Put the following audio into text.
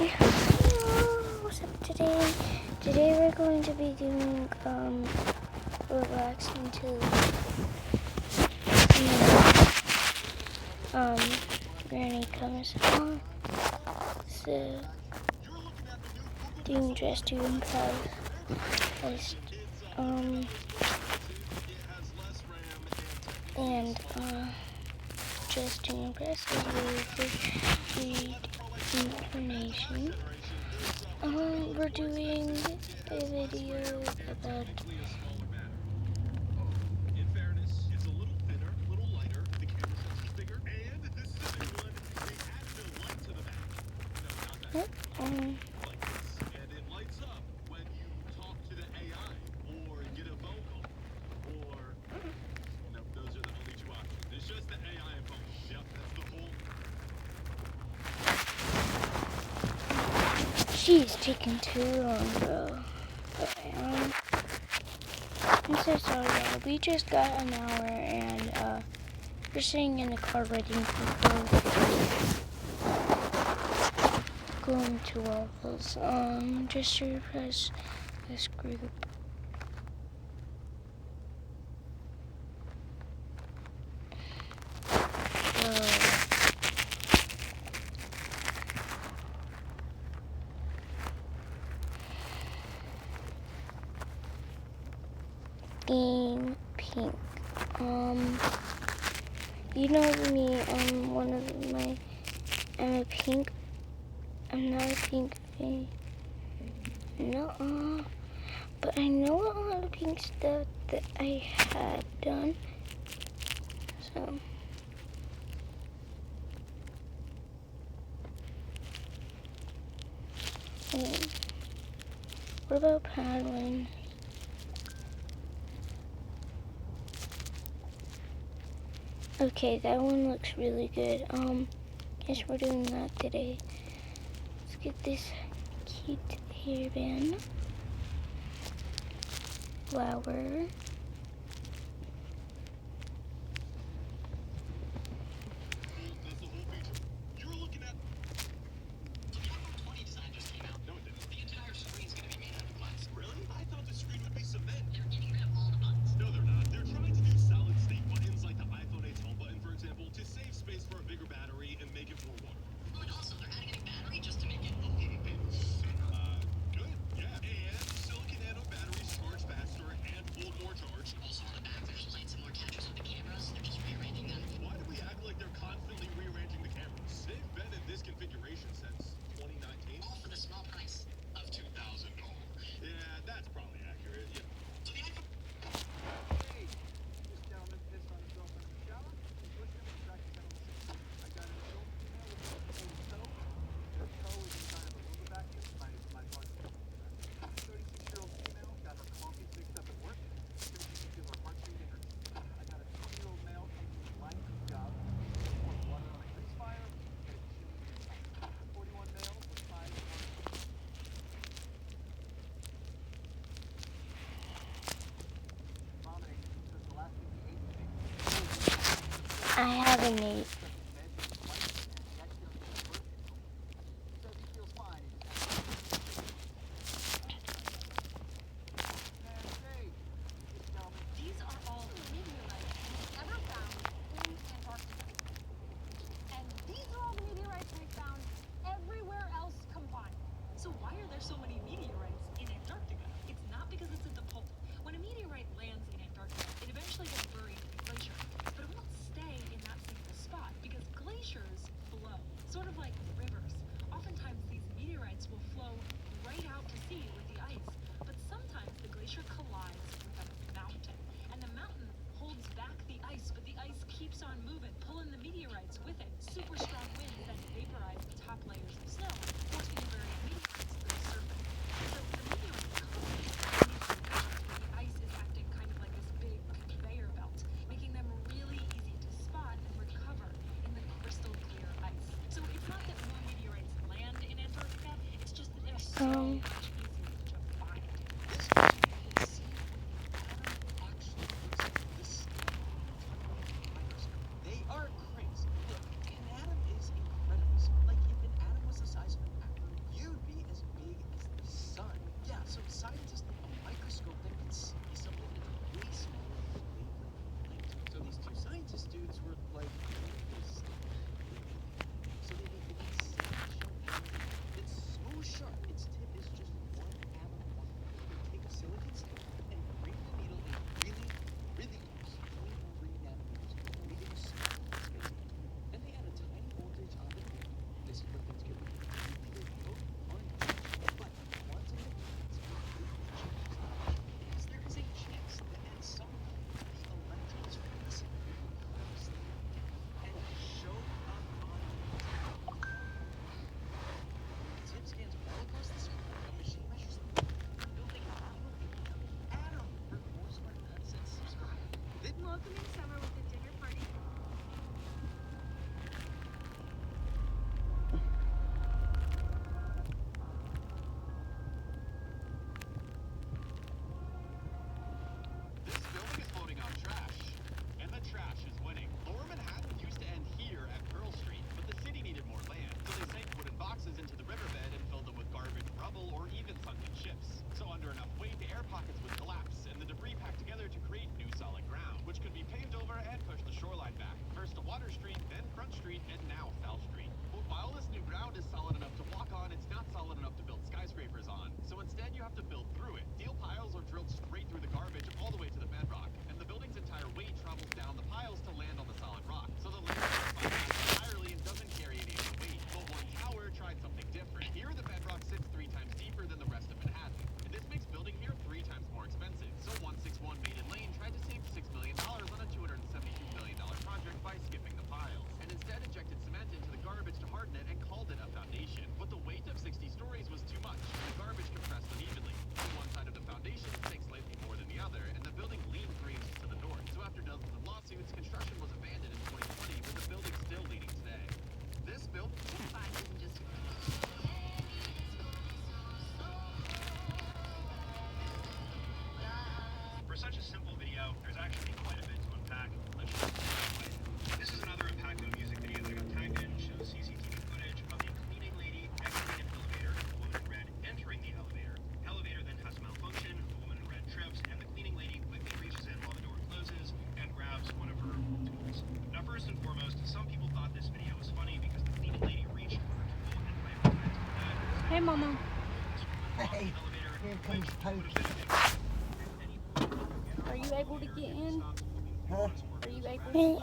What's up today? Today we're going to be doing relaxing till Granny comes home. So doing dress to improv. And just to impress is really good information. We're doing a video about She's taking too long, bro. Okay, I'm so sorry, y'all. We just got an hour, and we're sitting in the car waiting for going to Waffles. Just to refresh this group. Being pink. You know me, I'm a pink, I'm not a pink fan. No, but I know a lot of pink stuff that I had done, so. What about paddling? Okay, that one looks really good. Guess we're doing that today. Let's get this cute hairband. Flower. I haven't ate. Mama. Hey, here comes Pokey. Are you able to get in? Huh? Are you able to?